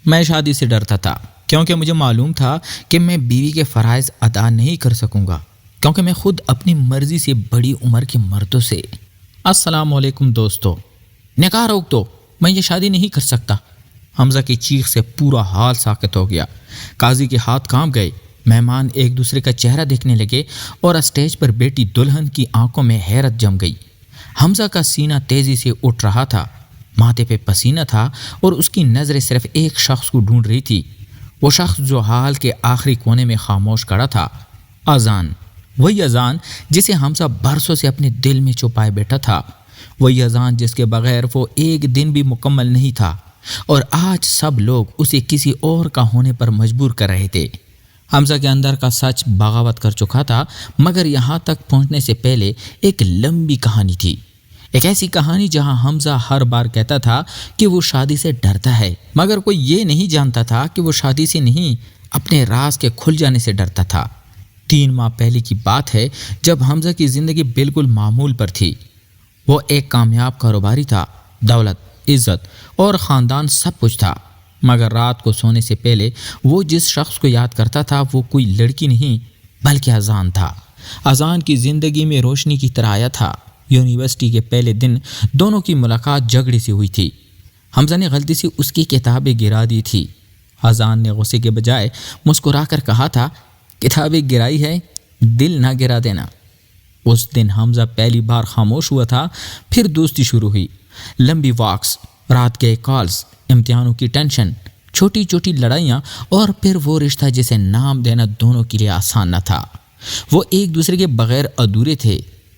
میں شادی سے ڈرتا تھا کیونکہ مجھے معلوم تھا کہ میں بیوی کے فرائض ادا نہیں کر سکوں گا، کیونکہ میں خود اپنی مرضی سے بڑی عمر کے مردوں سے۔ السلام علیکم دوستو، نکاح روک دو، میں یہ شادی نہیں کر سکتا۔ حمزہ کی چیخ سے پورا حال ساکت ہو گیا۔ قاضی کے ہاتھ کانپ گئے، مہمان ایک دوسرے کا چہرہ دیکھنے لگے اور اسٹیج پر بیٹی دلہن کی آنکھوں میں حیرت جم گئی۔ حمزہ کا سینہ تیزی سے اٹھ رہا تھا، ماتھے پہ پسینہ تھا اور اس کی نظریں صرف ایک شخص کو ڈھونڈ رہی تھی، وہ شخص جو حال کے آخری کونے میں خاموش کھڑا تھا۔ اذان، وہی اذان جسے حمزہ برسوں سے اپنے دل میں چھپائے بیٹھا تھا، وہی اذان جس کے بغیر وہ ایک دن بھی مکمل نہیں تھا، اور آج سب لوگ اسے کسی اور کا ہونے پر مجبور کر رہے تھے۔ حمزہ کے اندر کا سچ بغاوت کر چکا تھا، مگر یہاں تک پہنچنے سے پہلے ایک لمبی کہانی تھی، ایک ایسی کہانی جہاں حمزہ ہر بار کہتا تھا کہ وہ شادی سے ڈرتا ہے، مگر کوئی یہ نہیں جانتا تھا کہ وہ شادی سے نہیں، اپنے راز کے کھل جانے سے ڈرتا تھا۔ 3 ماہ پہلے کی بات ہے جب حمزہ کی زندگی بالکل معمول پر تھی۔ وہ ایک کامیاب کاروباری تھا، دولت، عزت اور خاندان سب کچھ تھا، مگر رات کو سونے سے پہلے وہ جس شخص کو یاد کرتا تھا وہ کوئی لڑکی نہیں بلکہ اذان تھا۔ اذان کی زندگی میں روشنی کی طرح آیا تھا۔ یونیورسٹی کے پہلے دن دونوں کی ملاقات جھگڑے سے ہوئی تھی۔ حمزہ نے غلطی سے اس کی کتابیں گرا دی تھی۔ اذان نے غصے کے بجائے مسکرا کر کہا تھا، کتابیں گرائی ہے، دل نہ گرا دینا۔ اس دن حمزہ پہلی بار خاموش ہوا تھا، پھر دوستی شروع ہوئی۔ لمبی واکس، رات کے کالز، امتحانوں کی ٹینشن، چھوٹی چھوٹی لڑائیاں، اور پھر وہ رشتہ جسے نام دینا دونوں کے لیے آسان نہ تھا۔ وہ ایک دوسرے کے بغیر ادھورے تھے۔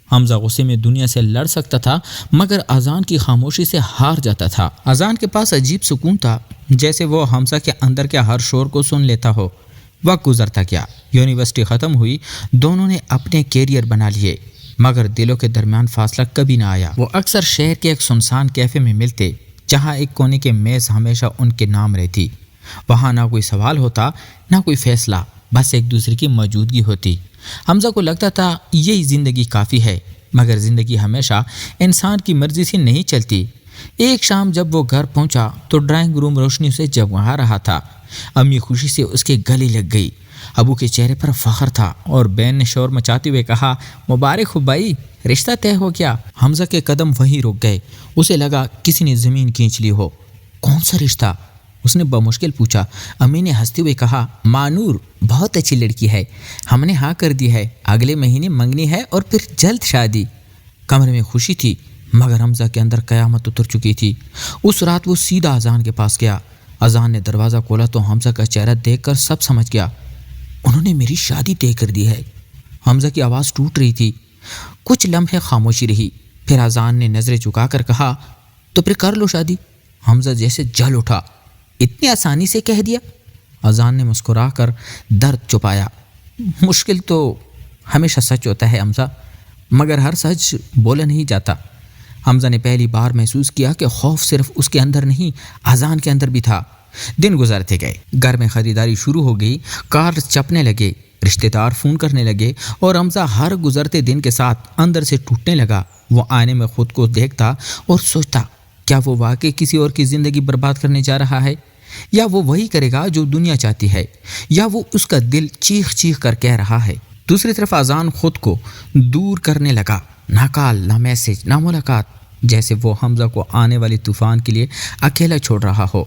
حمزہ غصے میں دنیا سے لڑ سکتا تھا، مگر اذان کی خاموشی سے ہار جاتا تھا۔ اذان کے پاس عجیب سکون تھا، جیسے وہ حمزہ کے اندر کے ہر شور کو سن لیتا ہو۔ وقت گزرتا گیا، یونیورسٹی ختم ہوئی، دونوں نے اپنے کیریئر بنا لیے، مگر دلوں کے درمیان فاصلہ کبھی نہ آیا۔ وہ اکثر شہر کے ایک سنسان کیفے میں ملتے، جہاں ایک کونے کے میز ہمیشہ ان کے نام رہتی۔ وہاں نہ کوئی سوال ہوتا، نہ کوئی فیصلہ، بس ایک دوسرے کی موجودگی ہوتی۔ حمزہ کو لگتا تھا یہی زندگی کافی ہے، مگر زندگی ہمیشہ انسان کی مرضی سے نہیں چلتی۔ ایک شام جب وہ گھر پہنچا تو ڈرائنگ روم روشنی سے جگمگا رہا تھا۔ امی خوشی سے اس کے گلے لگ گئی، ابو کے چہرے پر فخر تھا، اور بہن نے شور مچاتے ہوئے کہا، مبارک ہو بھائی، رشتہ طے ہو گیا۔ حمزہ کے قدم وہیں رک گئے، اسے لگا کسی نے زمین کھینچ لی ہو۔ کون سا رشتہ؟ اس نے بمشکل پوچھا۔ امی نے ہنستے ہوئے کہا، مانور، بہت اچھی لڑکی ہے، ہم نے ہاں کر دی ہے، اگلے مہینے منگنی ہے اور پھر جلد شادی۔ کمرے میں خوشی تھی، مگر حمزہ کے اندر قیامت اتر چکی تھی۔ اس رات وہ سیدھا اذان کے پاس گیا۔ اذان نے دروازہ کھولا تو حمزہ کا چہرہ دیکھ کر سب سمجھ گیا، انہوں نے میری شادی طے کر دی ہے۔ حمزہ کی آواز ٹوٹ رہی تھی۔ کچھ لمحے خاموشی رہی، پھر اذان نے نظریں جھکا کر کہا، تو پھر کر لو شادی۔ حمزہ جیسے جل اٹھا، اتنی آسانی سے کہہ دیا؟ اذان نے مسکرا کر درد چھپایا، مشکل تو ہمیشہ سچ ہوتا ہے حمزہ، مگر ہر سچ بولا نہیں جاتا۔ حمزہ نے پہلی بار محسوس کیا کہ خوف صرف اس کے اندر نہیں، اذان کے اندر بھی تھا۔ دن گزرتے گئے، گھر میں خریداری شروع ہو گئی، کار چپنے لگے، رشتہ دار فون کرنے لگے، اور حمزہ ہر گزرتے دن کے ساتھ اندر سے ٹوٹنے لگا۔ وہ آئینے میں خود کو دیکھتا اور سوچتا، کیا وہ واقعی کسی اور کی زندگی برباد کرنے جا رہا ہے، یا وہ وہی کرے گا جو دنیا چاہتی ہے، یا وہ اس کا دل چیخ چیخ کر کہہ رہا ہے۔ دوسری طرف اذان خود کو دور کرنے لگا، نہ کال، نہ میسج، نہ ملاقات، جیسے وہ حمزہ کو آنے والے طوفان کے لیے اکیلا چھوڑ رہا ہو۔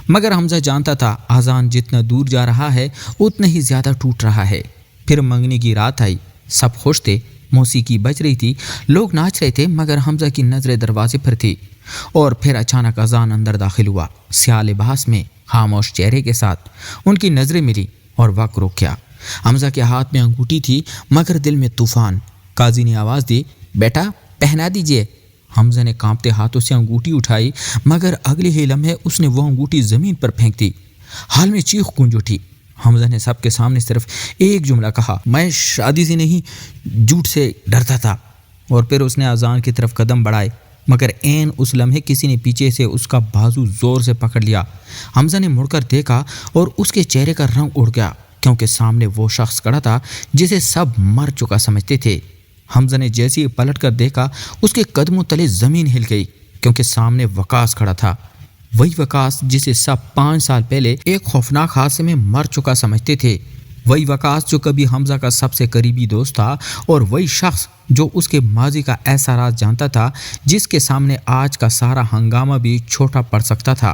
مگر حمزہ جانتا تھا اذان جتنا دور جا رہا ہے اتنا ہی زیادہ ٹوٹ رہا ہے۔ پھر منگنی کی رات آئی، سب خوش تھے، موسیقی بج رہی تھی، لوگ ناچ رہے تھے، مگر حمزہ کی نظریں دروازے پر تھی۔ اور پھر اچانک اذان اندر داخل ہوا، سیاہ لباس میں، خاموش چہرے کے ساتھ۔ ان کی نظریں ملی اور وقت رک گیا۔ حمزہ کے ہاتھ میں انگوٹھی تھی، مگر دل میں طوفان۔ قاضی نے آواز دی، بیٹا پہنا دیجئے۔ حمزہ نے کانپتے ہاتھوں سے انگوٹھی اٹھائی، مگر اگلے ہی لمحے اس نے وہ انگوٹھی زمین پر پھینک دی۔ حال میں چیخ گونج اٹھی۔ حمزہ نے سب کے سامنے صرف ایک جملہ کہا، میں شادی سے نہیں، جھوٹ سے ڈرتا تھا۔ اور پھر اس نے اذان کی طرف قدم بڑھائے، مگر عین اس لمحے کسی نے پیچھے سے اس کا بازو زور سے پکڑ لیا۔ حمزہ نے مڑ کر دیکھا اور اس کے چہرے کا رنگ اڑ گیا، کیونکہ سامنے وہ شخص کھڑا تھا جسے سب مر چکا سمجھتے تھے۔ حمزہ نے جیسے ہی پلٹ کر دیکھا، اس کے قدموں تلے زمین ہل گئی، کیونکہ سامنے وقاص کھڑا تھا۔ وہی وقاص جسے سب 5 سال پہلے ایک خوفناک حادثے میں مر چکا سمجھتے تھے، وہی وقاص جو کبھی حمزہ کا سب سے قریبی دوست تھا، اور وہی شخص جو اس کے ماضی کا ایسا راز جانتا تھا جس کے سامنے آج کا سارا ہنگامہ بھی چھوٹا پڑ سکتا تھا۔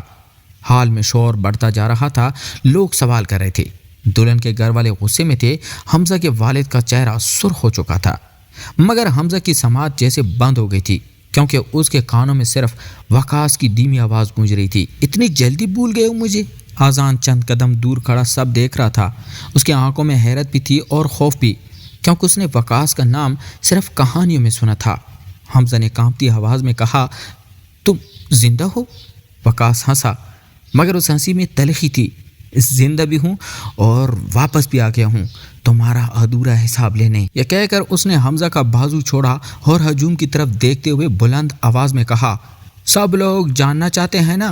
حال میں شور بڑھتا جا رہا تھا، لوگ سوال کر رہے تھے، دلہن کے گھر والے غصے میں تھے، حمزہ کے والد کا چہرہ سرخ ہو چکا تھا، مگر حمزہ کی سماعت جیسے بند ہو گئی تھی، کیونکہ اس کے کانوں میں صرف وقاص کی دھیمی آواز گونج رہی تھی۔ اتنی جلدی بھول گئے ہو مجھے؟ آذان چند قدم دور کھڑا سب دیکھ رہا تھا، اس کی آنکھوں میں حیرت بھی تھی اور خوف بھی، کیونکہ اس نے وقاص کا نام صرف کہانیوں میں سنا تھا۔ حمزہ نے کانپتی آواز میں کہا، تم زندہ ہو؟ وقاص ہنسا، مگر اس ہنسی میں تلخی تھی۔ زندہ بھی ہوں اور واپس بھی آ گیا ہوں تمہارا ادھورا حساب لینے۔ یہ کہہ کر اس نے حمزہ کا بازو چھوڑا اور ہجوم کی طرف دیکھتے ہوئے بلند آواز میں کہا، سب لوگ جاننا چاہتے ہیں نا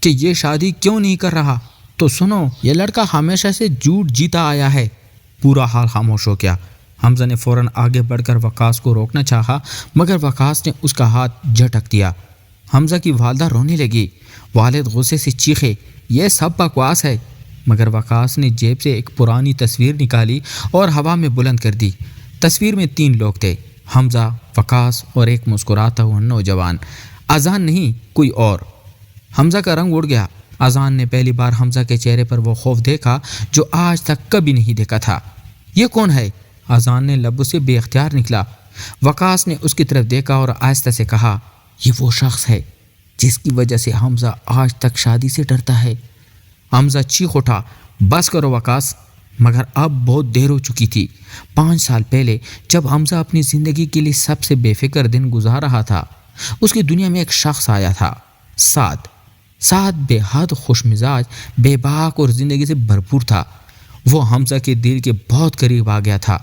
کہ یہ شادی کیوں نہیں کر رہا؟ تو سنو، یہ لڑکا ہمیشہ سے جھوٹ جیتا آیا ہے۔ پورا حال خاموش ہو گیا۔ حمزہ نے فوراً آگے بڑھ کر وقاص کو روکنا چاہا، مگر وقاص نے اس کا ہاتھ جھٹک دیا۔ حمزہ کی والدہ رونے لگی، والد غصے سے چیخے، یہ سب بکواس ہے، مگر وقاص نے جیب سے ایک پرانی تصویر نکالی اور ہوا میں بلند کر دی۔ تصویر میں 3 لوگ تھے، حمزہ، وقاص اور ایک مسکراتا ہوا نوجوان۔ اذان نہیں، کوئی اور۔ حمزہ کا رنگ اڑ گیا۔ اذان نے پہلی بار حمزہ کے چہرے پر وہ خوف دیکھا جو آج تک کبھی نہیں دیکھا تھا۔ یہ کون ہے؟ اذان نے لبوں سے بے اختیار نکلا۔ وقاص نے اس کی طرف دیکھا اور آہستہ سے کہا، یہ وہ شخص ہے جس کی وجہ سے حمزہ آج تک شادی سے ڈرتا ہے۔ حمزہ چیخ اٹھا، بس کرو وقاص، مگر اب بہت دیر ہو چکی تھی۔ 5 سال پہلے جب حمزہ اپنی زندگی کے لیے سب سے بے فکر دن گزار رہا تھا، اس کی دنیا میں ایک شخص آیا تھا، سعد بے حد خوش مزاج، بے باک اور زندگی سے بھرپور تھا۔ وہ حمزہ کے دل کے بہت قریب آ گیا تھا،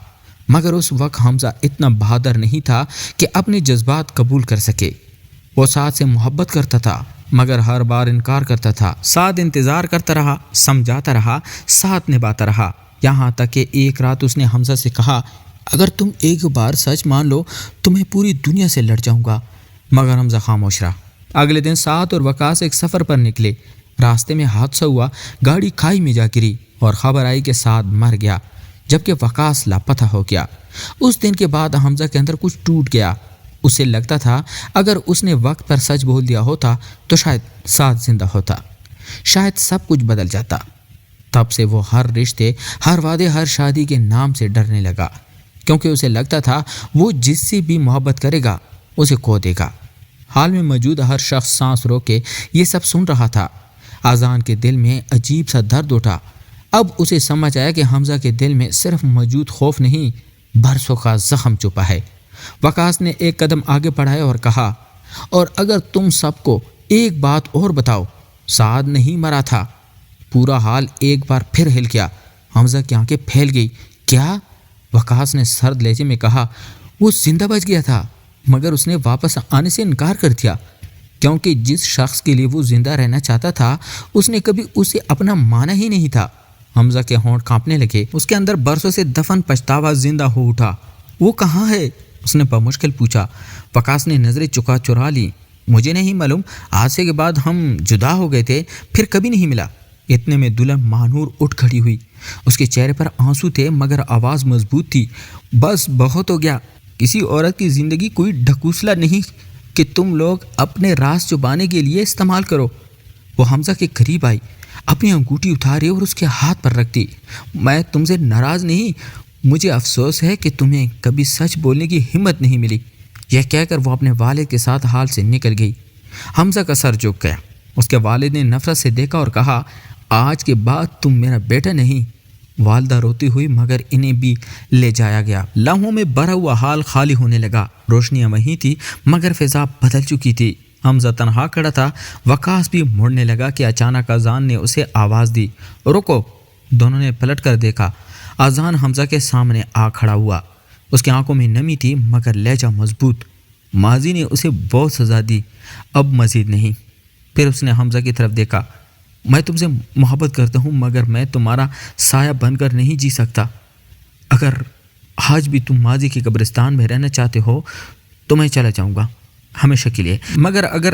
مگر اس وقت حمزہ اتنا بہادر نہیں تھا کہ اپنے جذبات قبول کر سکے۔ وہ سعد سے محبت کرتا تھا، مگر ہر بار انکار کرتا تھا۔ سعد انتظار کرتا رہا، سمجھاتا رہا، ساتھ نبھاتا رہا، یہاں تک کہ ایک رات اس نے حمزہ سے کہا، اگر تم ایک بار سچ مان لو تو میں پوری دنیا سے لڑ جاؤں گا، مگر حمزہ خاموش رہا۔ اگلے دن سعد اور وقاص ایک سفر پر نکلے۔ راستے میں حادثہ ہوا، گاڑی کھائی میں جا گری اور خبر آئی کہ سعد مر گیا، جبکہ وقاص لاپتہ ہو گیا۔ اس دن کے بعد حمزہ کے اندر کچھ ٹوٹ گیا۔ اسے لگتا تھا اگر اس نے وقت پر سچ بول دیا ہوتا تو شاید سعد زندہ ہوتا، شاید سب کچھ بدل جاتا۔ تب سے وہ ہر رشتے، ہر وعدے، ہر شادی کے نام سے ڈرنے لگا، کیونکہ اسے لگتا تھا وہ جس سے بھی محبت کرے گا اسے کھو دے گا۔ حال میں موجود ہر شخص سانس روک کے یہ سب سن رہا تھا۔ اذان کے دل میں عجیب سا درد اٹھا۔ اب اسے سمجھ آیا کہ حمزہ کے دل میں صرف موجود خوف نہیں، برسوں کا زخم چھپا ہے۔ وقاص نے ایک قدم آگے بڑھایا اور کہا، اور اگر تم سب کو ایک بات اور بتاؤ، سعد نہیں مرا تھا۔ پورا حال ایک بار پھر ہل گیا۔ حمزہ کی آنکھیں پھیل گئی۔ کیا؟ وقاص نے سرد لہجے میں کہا، وہ زندہ بچ گیا تھا، مگر اس نے واپس آنے سے انکار کر دیا، کیونکہ جس شخص کے لیے وہ زندہ رہنا چاہتا تھا اس نے کبھی اسے اپنا مانا ہی نہیں تھا۔ حمزہ کے ہونٹ کانپنے لگے، اس کے اندر برسوں سے دفن پچھتاوا زندہ ہو اٹھا۔ وہ کہاں ہے؟ اس نے بمشکل پوچھا۔ وقاص نے نظریں چرا لی۔ مجھے نہیں معلوم، حادثے کے بعد ہم جدا ہو گئے تھے، پھر کبھی نہیں ملا۔ اتنے میں دلہن مانور اٹھ کھڑی ہوئی۔ اس کے چہرے پر آنسو تھے، مگر آواز مضبوط تھی۔ بس بہت ہو گیا، کسی عورت کی زندگی کوئی ڈھکوسلا نہیں کہ تم لوگ اپنے راز چھپانے کے لیے استعمال کرو۔ وہ حمزہ کے قریب آئی، اپنی انگوٹھی اتاری اور اس کے ہاتھ پر رکھ دی۔ میں تم سے ناراض نہیں، مجھے افسوس ہے کہ تمہیں کبھی سچ بولنے کی ہمت نہیں ملی۔ یہ کہہ کر وہ اپنے والد کے ساتھ حال سے نکل گئی۔ حمزہ کا سر جھک گیا۔ اس کے والد نے نفرت سے دیکھا اور کہا، آج کے بعد تم میرا بیٹا نہیں۔ والدہ روتی ہوئی، مگر انہیں بھی لے جایا گیا۔ لمحوں میں بھرا ہوا حال خالی ہونے لگا۔ روشنیاں وہیں تھی، مگر فضا بدل چکی تھی۔ حمزہ تنہا کھڑا تھا۔ وقاص بھی مڑنے لگا کہ اچانک اذان نے اسے آواز دی، رکو۔ دونوں نے پلٹ کر دیکھا۔ اذان حمزہ کے سامنے آ کھڑا ہوا۔ اس کی آنکھوں میں نمی تھی، مگر لہجہ مضبوط۔ ماضی نے اسے بہت سزا دی، اب مزید نہیں۔ پھر اس نے حمزہ کی طرف دیکھا، میں تم سے محبت کرتا ہوں، مگر میں تمہارا سایہ بن کر نہیں جی سکتا۔ اگر آج بھی تم ماضی کے قبرستان میں رہنا چاہتے ہو تو میں چلا جاؤں گا ہمیشہ کے لیے، مگر اگر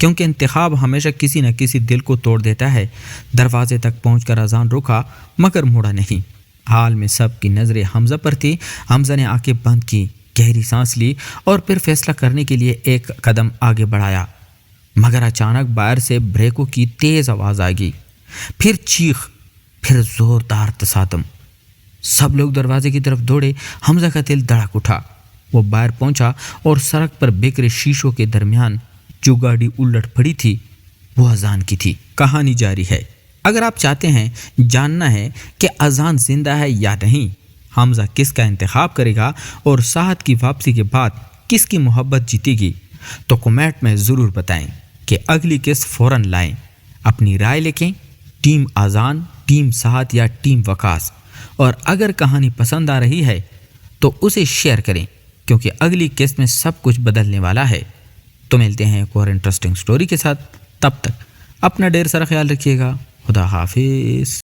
کیونکہ انتخاب ہمیشہ کسی نہ کسی دل کو توڑ دیتا ہے۔ دروازے تک پہنچ کر اذان رکا مگر مڑا نہیں۔ حال میں سب کی نظریں حمزہ پر تھی۔ حمزہ نے آنکھیں بند کی، گہری سانس لی اور پھر فیصلہ کرنے کے لیے ایک قدم آگے بڑھایا، مگر اچانک باہر سے بریکوں کی تیز آواز آ گئی، پھر چیخ، پھر زوردار تصادم۔ سب لوگ دروازے کی طرف دوڑے۔ حمزہ کا دل دھڑک اٹھا۔ وہ باہر پہنچا اور سڑک پر بکھرے شیشوں کے درمیان جو گاڑی الٹ پڑی تھی وہ اذان کی تھی۔ کہانی جاری ہے۔ اگر آپ چاہتے ہیں جاننا ہے کہ اذان زندہ ہے یا نہیں، حمزہ کس کا انتخاب کرے گا اور ساحت کی واپسی کے بعد کس کی محبت جیتے گی، تو کمنٹ میں ضرور بتائیں کہ اگلی قسط فوراً لائیں۔ اپنی رائے لکھیں، ٹیم اذان، ٹیم ساحت یا ٹیم وقاص، اور اگر کہانی پسند آ رہی ہے تو اسے شیئر کریں کیونکہ اگلی قسط میں سب کچھ بدلنے والا ہے۔ تو ملتے ہیں ایک اور انٹرسٹنگ سٹوری کے ساتھ، تب تک اپنا ڈھیر سارا خیال رکھیے گا۔ خدا حافظ۔